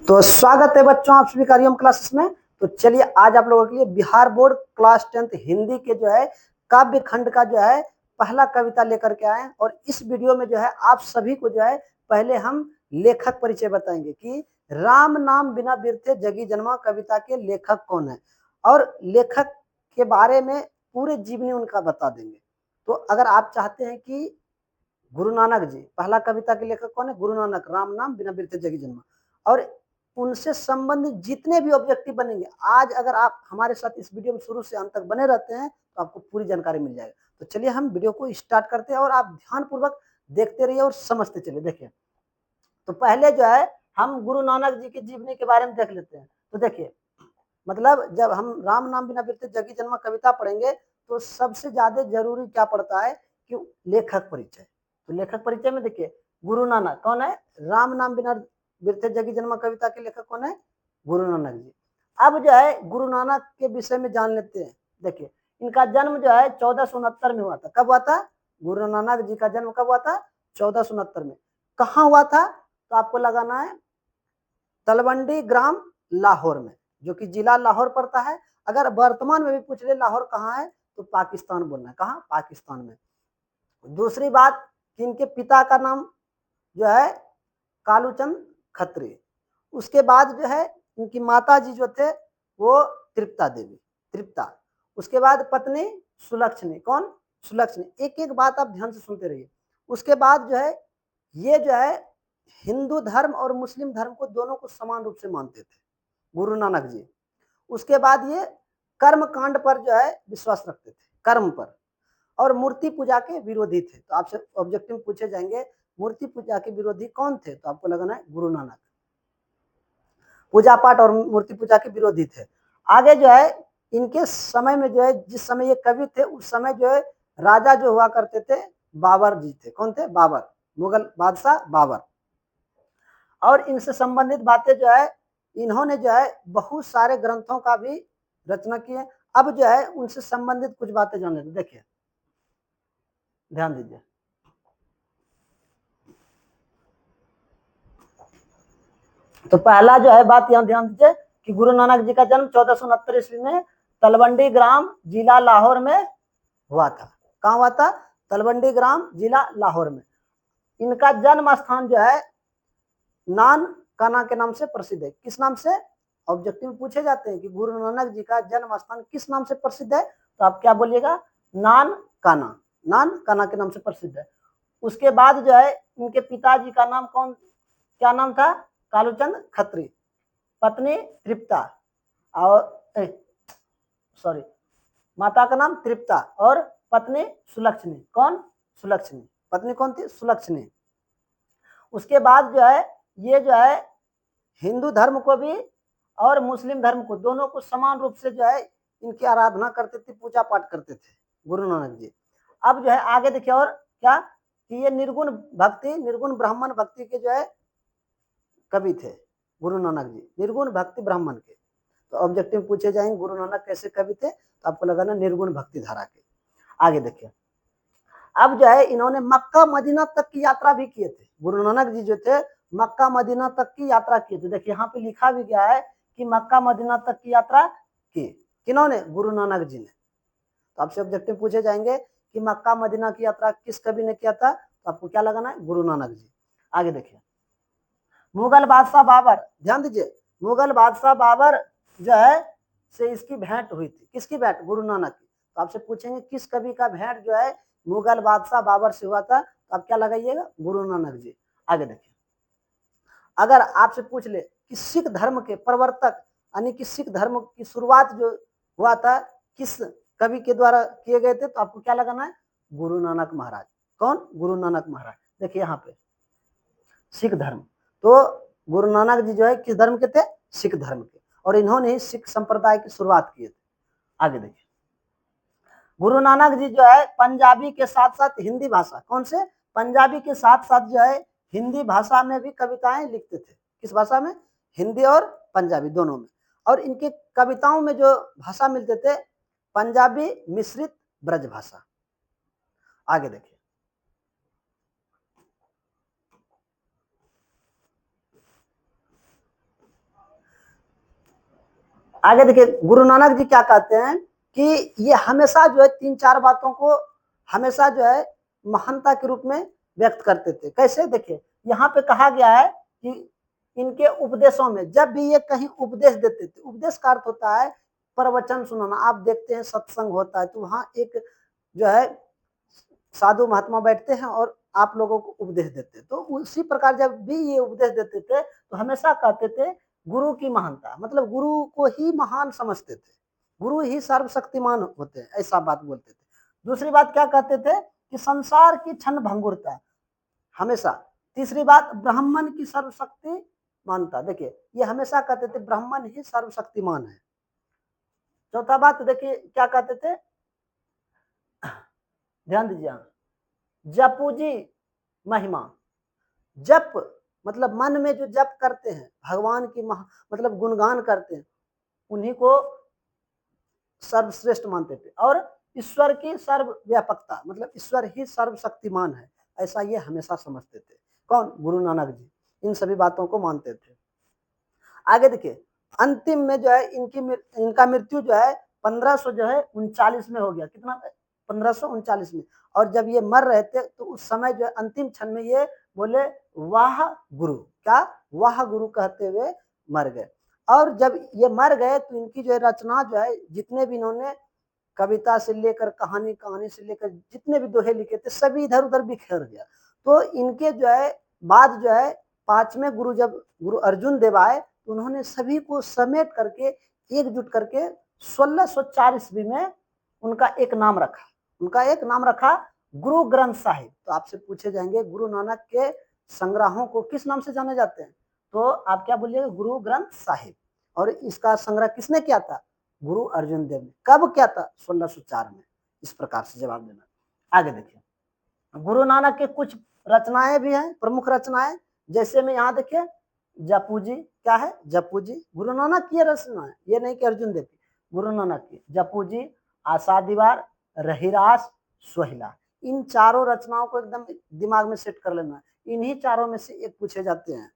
तो स्वागत है बच्चों आप सभी कार्यक्रम क्लासेस में। तो चलिए आज आप लोगों के लिए Bihar board class 10th Hindi के जो है काव्य खंड का जो है पहला कविता लेकर के आए और इस वीडियो में जो है आप सभी को जो है पहले हम लेखक परिचय बताएंगे कि राम नाम बिना बिरथे जगी जन्मा कविता के लेखक कौन है और लेखक के बारे में पूरे जीवनी उनका बता देंगे। तो अगर आप चाहते हैं कि गुरु नानक जी पहला कविता के लेखक कौन है, गुरु नानक, राम नाम बिना बिरथे जगी जन्मा, और उनसे संबंधित जितने भी ऑब्जेक्टिव बनेंगे आज अगर आप हमारे साथ इस वीडियो में शुरू से अंत तक बने रहते हैं तो आपको पूरी जानकारी मिल जाएगी। तो चलिए हम वीडियो को स्टार्ट करते हैं और आप ध्यान पूर्वक देखते रहिए और समझते चलिए। देखिए तो पहले जो है हम गुरु नानक जी की जीवनी के बारे में देख लेते हैं। तो देखिए मतलब जब हम राम नाम बिना बिरथे जगी जन्मा कविता पढ़ेंगे तो सबसे ज्यादा जरूरी क्या पड़ता है कि लेखक परिचय। तो लेखक परिचय में देखिए गुरु नानक कौन है, राम नाम बिना बिरथे जगी जन्मा कविता के लेखक कौन है, गुरु नानक जी। अब जो है गुरु नानक के विषय में जान लेते हैं। देखिए इनका जन्म जो है 1469 में हुआ था। कब हुआ था? गुरु नानक जी का जन्म कब हुआ था? 1469 में। कहाँ हुआ था? तो आपको लगाना है तलवंडी ग्राम लाहौर में, जो कि जिला लाहौर पड़ता है। अगर वर्तमान में भी पूछ ले लाहौर कहाँ है तो पाकिस्तान बोलना है। कहाँ? पाकिस्तान में। दूसरी बात कि इनके पिता का नाम जो है कालूचंद खत्री। उसके बाद जो है इनकी माता जी जो थे वो तृप्ता देवी, तृप्ता। उसके बाद पत्नी सुलक्षणी, कौन? सुलक्षणी। एक एक बात आप ध्यान से सुनते रहिए। उसके बाद जो है ये जो है हिंदू धर्म और मुस्लिम धर्म को दोनों को समान रूप से मानते थे गुरु नानक जी। उसके बाद ये कर्म कांड पर जो है विश्वास रखते थे, कर्म पर, और मूर्ति पूजा के विरोधी थे। तो आपसे ऑब्जेक्टिव पूछे जाएंगे मूर्ति पूजा के विरोधी कौन थे, तो आपको लगाना है गुरु नानक। पूजा पाठ और मूर्ति पूजा के विरोधी थे। आगे जो है इनके समय में जो है जिस समय ये कवि थे उस समय जो है राजा जो हुआ करते थे बाबर जी थे। कौन थे? बाबर, मुगल बादशाह बाबर। और इनसे संबंधित बातें जो है इन्होंने जो है बहुत सारे ग्रंथों का भी रचना की है। अब जो है उनसे संबंधित कुछ बातें जान लेते। देखिए ध्यान दीजिए। तो पहला जो है बात यहाँ ध्यान दीजिए कि गुरु नानक जी का जन्म 1469 ईस्वी में तलवंडी ग्राम जिला लाहौर में हुआ था। कहाँ हुआ था? तलवंडी ग्राम जिला लाहौर में। इनका जन्म स्थान जो है नान काना के नाम से प्रसिद्ध है। किस नाम से? ऑब्जेक्टिव पूछे जाते हैं कि गुरु नानक जी का जन्म स्थान किस नाम से प्रसिद्ध है, तो आप क्या बोलिएगा? नान काना, नान काना के नाम से प्रसिद्ध है। उसके बाद जो है इनके पिताजी का नाम कौन, क्या नाम था? कालूचंद खत्री। पत्नी तृप्ता और सॉरी माता का नाम तृप्ता और पत्नी सुलक्षणी। कौन? सुलक्षणी। पत्नी कौन थी? सुलक्षणी। उसके बाद जो है ये जो है हिंदू धर्म को भी और मुस्लिम धर्म को दोनों को समान रूप से जो है इनकी आराधना करते थे, पूजा पाठ करते थे गुरु नानक जी। अब जो है आगे देखिए और क्या कि ये निर्गुण भक्ति, निर्गुण ब्राह्मण भक्ति के जो है कवि थे गुरु नानक जी, निर्गुण भक्ति ब्राह्मण के। तो ऑब्जेक्टिव पूछे जाएंगे गुरु नानक कैसे कवि थे, तो आपको लगाना निर्गुण भक्ति धारा के। आगे देखिए अब जो है इन्होंने मक्का मदीना तक की यात्रा भी किए थे। गुरु नानक जी जो थे मक्का मदीना तक की यात्रा किए थे। देखिए यहाँ पे लिखा भी गया है कि मक्का मदीना तक की यात्रा की। किन्होंने? गुरु नानक जी ने। तो आपसे ऑब्जेक्टिव पूछे जाएंगे कि मक्का मदीना की यात्रा किस कवि ने किया था, तो आपको क्या लगाना है? गुरु नानक जी। आगे देखिए मुगल बादशाह बाबर, ध्यान दीजिए मुगल बादशाह बाबर जो है से इसकी भेंट हुई थी। किसकी भेंट? गुरु नानक की। तो आपसे पूछेंगे किस कवि का भेंट जो है मुगल बादशाह बाबर से हुआ था, तो आप क्या लगाइएगा? गुरु नानक जी। आगे देखिए अगर आपसे पूछ ले कि सिख धर्म के प्रवर्तक यानी कि सिख धर्म की शुरुआत जो हुआ था किस कवि के द्वारा किए गए थे, तो आपको क्या लगाना है? गुरु नानक महाराज। कौन? गुरु नानक महाराज। देखिए यहाँ पे सिख धर्म, तो गुरु नानक जी जो है किस धर्म के थे? सिख धर्म के, और इन्होंने ही सिख संप्रदाय की शुरुआत की थी। आगे देखिए गुरु नानक जी जो है पंजाबी के साथ साथ हिंदी भाषा, कौन से? पंजाबी के साथ साथ जो है हिंदी भाषा में भी कविताएं लिखते थे। किस भाषा में? हिंदी और पंजाबी दोनों में। और इनके कविताओं में जो भाषा मिलते थे पंजाबी मिश्रित ब्रज भाषा। आगे देखिए आगे देखिए गुरु नानक जी क्या कहते हैं कि ये हमेशा जो है 3-4 बातों को हमेशा जो है महानता के रूप में व्यक्त करते थे। कैसे देखिए यहाँ पे कहा गया है कि इनके उपदेशों में जब भी ये कहीं उपदेश देते थे, उपदेश का अर्थ होता है प्रवचन सुनाना। आप देखते हैं सत्संग होता है तो वहां एक जो है साधु महात्मा बैठते हैं और आप लोगों को उपदेश देते हैं। तो उसी प्रकार जब भी ये उपदेश देते थे तो हमेशा कहते थे गुरु की महानता, मतलब गुरु को ही महान समझते थे, गुरु ही सर्वशक्तिमान होते हैं, ऐसा बात बोलते थे। दूसरी बात क्या कहते थे कि संसार की क्षण भंगुरता हमेशा। तीसरी बात ब्राह्मण की सर्वशक्ति मानता, देखिए ये हमेशा कहते थे ब्राह्मण ही सर्वशक्तिमान है। चौथा बात देखिए क्या कहते थे, ध्यान दीजिए, जपूजी महिमा। जप मतलब मन में जो जप करते हैं भगवान की मतलब गुणगान करते हैं, उन्हीं को सर्वश्रेष्ठ मानते थे। और ईश्वर की सर्वव्यापकता, मतलब ईश्वर ही सर्वशक्तिमान है, ऐसा ये हमेशा समझते थे। कौन? गुरु नानक जी इन सभी बातों को मानते थे। आगे देखिए अंतिम में जो है इनका मृत्यु जो है 1539 में हो गया। कितना? 1539 में। और जब ये मर रहे थे तो उस समय जो है अंतिम क्षण में ये बोले वाह गुरु, क्या? वाह गुरु कहते हुए मर गए। और जब ये मर गए तो इनकी जो है रचना जो है जितने भी इन्होंने कविता से लेकर कहानी से लेकर जितने भी दोहे लिखे थे सभी इधर उधर बिखर गया। तो इनके जो है बाद जो है 5वें गुरु जब गुरु अर्जुन देव आए तो उन्होंने सभी को समेट करके एकजुट करके 1604 ईस्वी में उनका एक नाम रखा, गुरु ग्रंथ साहिब। तो आपसे पूछे जाएंगे गुरु नानक के संग्रहों को किस नाम से जाने जाते हैं, तो आप क्या बोलिएगा? गुरु ग्रंथ साहिब। और इसका संग्रह किसने किया था? गुरु अर्जुन देव ने। कब किया था? 1604 में। इस प्रकार से जवाब देना। आगे देखिए गुरु नानक के कुछ रचनाएं भी हैं, प्रमुख रचनाएं, जैसे में यहाँ देखिए जपू जी, क्या है? जपू जी गुरु नानक की रचना है, ये नहीं कि अर्जुन देव की, गुरु नानक की। जपू जी, आशा दीवार, रहीरास, सोहिला, इन चारों रचनाओं को एकदम दिमाग में सेट कर लेना है। इन्हीं चारों में से एक पूछे जाते हैं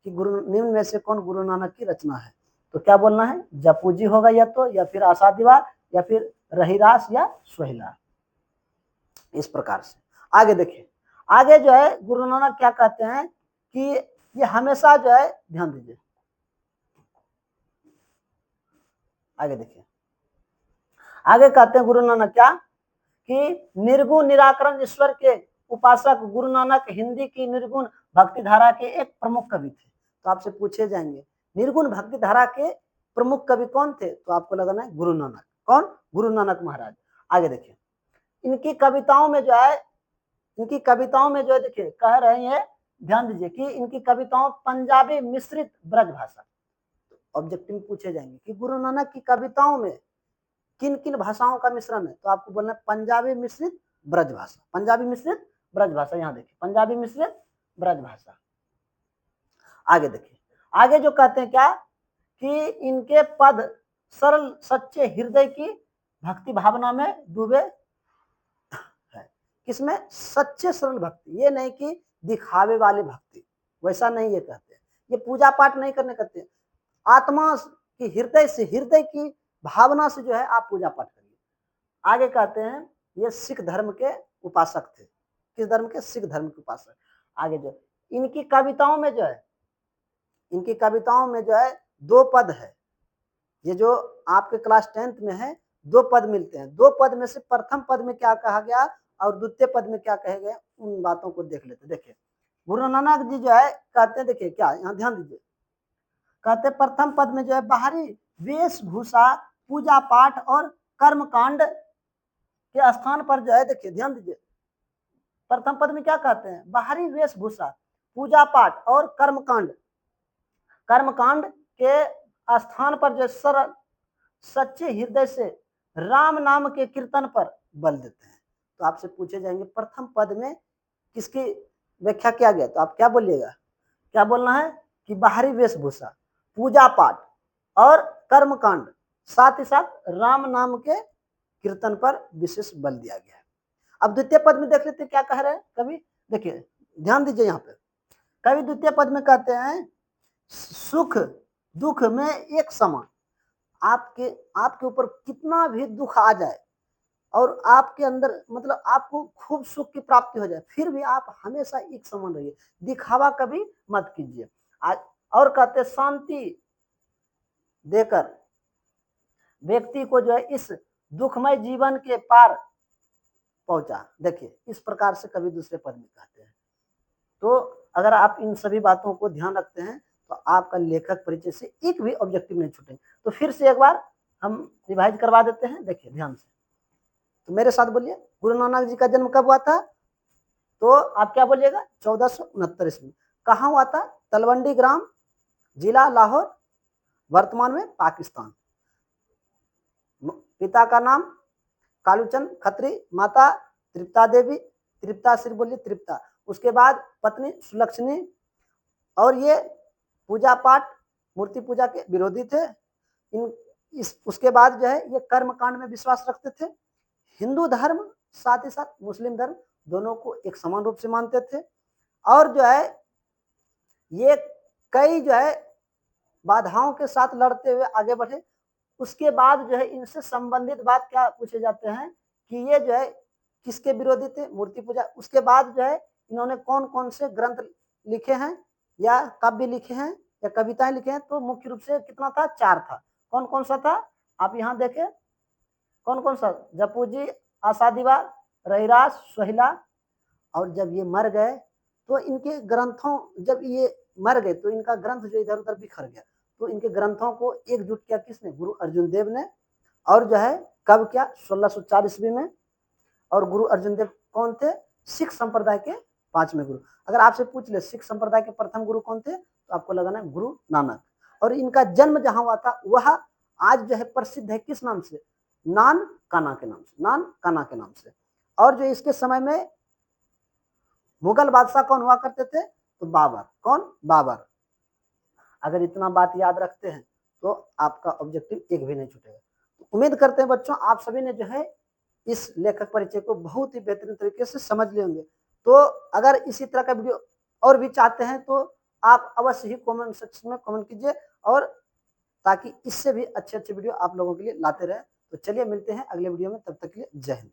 कि गुरु निम्न में से कौन गुरु नानक की रचना है, तो क्या बोलना है? जपू जी होगा या तो, या फिर आशा दीवार, या फिर रहीरास, या सोहिला। इस प्रकार से आगे देखिए, आगे जो है गुरु नानक क्या कहते हैं कि ये हमेशा जो है, ध्यान दीजिए आगे देखिए, आगे कहते हैं गुरु नानक क्या कि निर्गुण निराकरण ईश्वर के उपासक गुरु नानक हिंदी की निर्गुण भक्ति धारा के एक प्रमुख कवि थे। तो आपसे पूछे जाएंगे निर्गुण भक्ति धारा के प्रमुख कवि कौन थे, तो आपको लगाना है गुरु नानक। कौन? गुरु नानक महाराज। आगे देखिए इनकी कविताओं में जो है, देखिए कह रहे हैं, ध्यान दीजिए कि इनकी कविताओं पंजाबी मिश्रित ब्रज भाषा। ऑब्जेक्टिव पूछे जाएंगे कि गुरु नानक की कविताओं में किन किन भाषाओं का मिश्रण है, तो आपको बोलना है पंजाबी मिश्रित ब्रज भाषा। पंजाबी मिश्रित ब्रज भाषा, यहाँ देखिए पंजाबी मिश्रित ब्रज भाषा। आगे देखिए, आगे जो कहते हैं क्या कि इनके पद सरल सच्चे हृदय की भक्ति भावना में डूबे है। किसमें? सच्चे सरल भक्ति, ये नहीं कि दिखावे वाले भक्ति, वैसा नहीं ये कहते हैं। ये पूजा पाठ नहीं करने कहते हैं, आत्मा की हृदय से, हृदय की भावना से जो है आप पूजा पाठ करिए। आगे कहते हैं ये सिख धर्म के उपासक थे। किस धर्म के? सिख धर्म के उपासक। आगे जो इनकी कविताओं में जो है, इनकी कविताओं में जो है 2 पद है, ये जो आपके क्लास 10th में है 2 पद मिलते हैं। 2 पद में से प्रथम पद में क्या कहा गया और द्वितीय पद में क्या कहे गए, उन बातों को देख लेते। देखिए गुरु नानक जी जो है कहते हैं, देखिए क्या, यहाँ ध्यान दीजिए, कहते प्रथम पद में जो है बाहरी वेशभूषा, पूजा पाठ और कर्मकांड के स्थान पर जो है, देखिए ध्यान दीजिए, प्रथम पद में क्या कहते हैं? बाहरी वेशभूषा, पूजा पाठ और कर्मकांड के स्थान पर जो सरल सच्चे हृदय से राम नाम के कीर्तन पर बल देते हैं। तो आपसे पूछे जाएंगे प्रथम पद में किसकी व्याख्या किया गया, तो आप क्या बोलिएगा? क्या बोलना है कि बाहरी वेशभूषा, पूजा पाठ और कर्मकांड, साथ ही साथ राम नाम के कीर्तन पर विशेष बल दिया गया है। अब द्वितीय पद में देख लेते क्या कह रहे हैं कवि, देखिए ध्यान दीजिए, यहाँ पे कवि द्वितीय पद में कहते हैं सुख दुख में एक समान। आपके आपके ऊपर कितना भी दुख आ जाए और आपके अंदर मतलब आपको खूब सुख की प्राप्ति हो जाए, फिर भी आप हमेशा एक समान रहिए, दिखावा कभी मत कीजिए। और कहते शांति देकर व्यक्ति को जो है इस दुखमय जीवन के पार पहुंचा। देखिए इस प्रकार से कभी दूसरे पद में कहते हैं। तो अगर आप इन सभी बातों को ध्यान रखते हैं तो आपका लेखक परिचय से एक भी ऑब्जेक्टिव नहीं छूटेंगे। तो फिर से एक बार हम रिवाइज करवा देते हैं, देखिए ध्यान से, तो मेरे साथ बोलिए, गुरु नानक जी का जन्म कब हुआ था? तो आप क्या बोलिएगा? 1469 ईस्वी। कहाँ हुआ था? तलवंडी ग्राम, जिला लाहौर, वर्तमान में पाकिस्तान। पिता का नाम कालूचंद खत्री, माता तृप्ता देवी, तृप्ता सिर्फ बोलिए तृप्ता। उसके बाद पत्नी सुलक्षणी, और ये पूजा पाठ मूर्ति पूजा के विरोधी थे। उसके बाद जो है ये कर्म कांड में विश्वास रखते थे। हिंदू धर्म साथ ही साथ मुस्लिम धर्म दोनों को एक समान रूप से मानते थे। और जो है ये कई जो है बाधाओं के साथ लड़ते हुए आगे बढ़े। उसके बाद जो है इनसे संबंधित बात क्या पूछे जाते हैं कि ये जो है किसके विरोधी थे? मूर्ति पूजा। उसके बाद जो है इन्होंने कौन कौन से ग्रंथ लिखे हैं या काव्य लिखे हैं या कविताएं लिखे हैं? तो मुख्य रूप से कितना था? 4 था। कौन कौन सा था? आप यहाँ देखें, कौन कौन सा? जपूजी, आशा दीवार, रहीराज, सोहिला। और जब ये मर गए तो इनके ग्रंथों, जब ये मर गए तो इनका ग्रंथ जो इधर उधर बिखर गया, तो इनके ग्रंथों को एकजुट किया किसने? गुरु अर्जुन देव ने। और जो है कब क्या? 1604 ईस्वी में। और गुरु अर्जुन देव कौन थे? सिख संप्रदाय के 5वें गुरु। अगर आपसे पूछ ले सिख संप्रदाय के प्रथम गुरु कौन थे, तो आपको लगाना है गुरु नानक। और इनका जन्म जहां हुआ था वह आज जो है प्रसिद्ध है किस नाम से? नान काना के नाम से, नान काना के नाम से। और जो इसके समय में मुगल बादशाह कौन हुआ करते थे? तो बाबर। कौन? बाबर। अगर इतना बात याद रखते हैं तो आपका ऑब्जेक्टिव एक भी नहीं छूटेगा। तो उम्मीद करते हैं बच्चों आप सभी ने जो है इस लेखक परिचय को बहुत ही बेहतरीन तरीके से समझ लिए होंगे। तो अगर इसी तरह का वीडियो और भी चाहते हैं तो आप अवश्य ही कमेंट सेक्शन में कमेंट कीजिए, और ताकि इससे भी अच्छे अच्छे वीडियो आप लोगों के लिए लाते रहे। तो चलिए मिलते हैं अगले वीडियो में, तब तक के लिए जय हिंद।